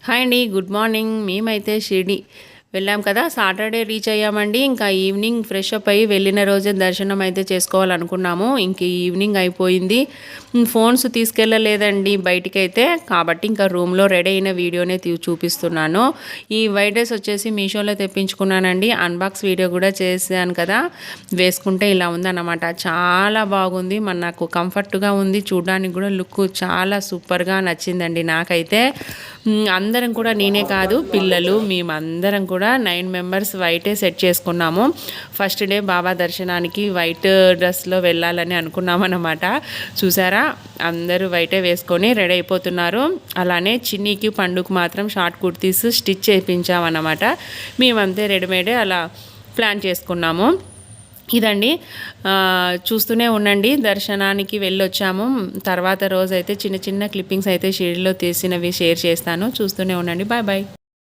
Hi అండి, good morning. మేమైతే షిరిడి వెళ్ళాం కదా, సాటర్డే రీచ్ అయ్యామండి. ఇంకా ఈవినింగ్ ఫ్రెష్ అప్ అయ్యి వెళ్ళిన రోజే దర్శనం అయితే చేసుకోవాలనుకున్నాము. ఇంక ఈవినింగ్ అయిపోయింది. ఫోన్స్ తీసుకెళ్ళలేదండి బయటికైతే, కాబట్టి ఇంకా రూమ్లో రెడీ అయిన వీడియోనే చూపిస్తున్నాను. ఈ వైట్ డ్రెస్ వచ్చేసి మీషోలో తెప్పించుకున్నానండి. అన్బాక్స్ వీడియో కూడా చేశాను కదా, వేసుకుంటే ఇలా ఉందన్నమాట. చాలా బాగుంది, నాకు కంఫర్ట్గా ఉంది. చూడడానికి కూడా లుక్ చాలా సూపర్గా నచ్చిందండి నాకైతే. అందరం కూడా, నేనే కాదు పిల్లలు మేమందరం కూడా 9 మెంబర్స్ వైటే సెట్ చేసుకున్నాము. ఫస్ట్ డే బాబా దర్శనానికి వైట్ డ్రెస్లో వెళ్ళాలని అనుకున్నాం అన్నమాట. చూసారా, అందరూ వైటే వేసుకొని రెడీ అయిపోతున్నారు. అలానే చిన్నీకి పండుగ మాత్రం షార్ట్ కుర్తీస్ స్టిచ్ చేయించామన్నమాట. మేమంతే రెడీమేడే అలా ప్లాన్ చేసుకున్నాము. ఇదండి, చూస్తూనే ఉండండి. దర్శనానికి వెళ్ళొచ్చాము. తర్వాత రోజు అయితే చిన్న చిన్న క్లిప్పింగ్స్ అయితే షిరిడిలో తీసినవి షేర్ చేస్తాను. చూస్తూనే ఉండండి. Bye bye.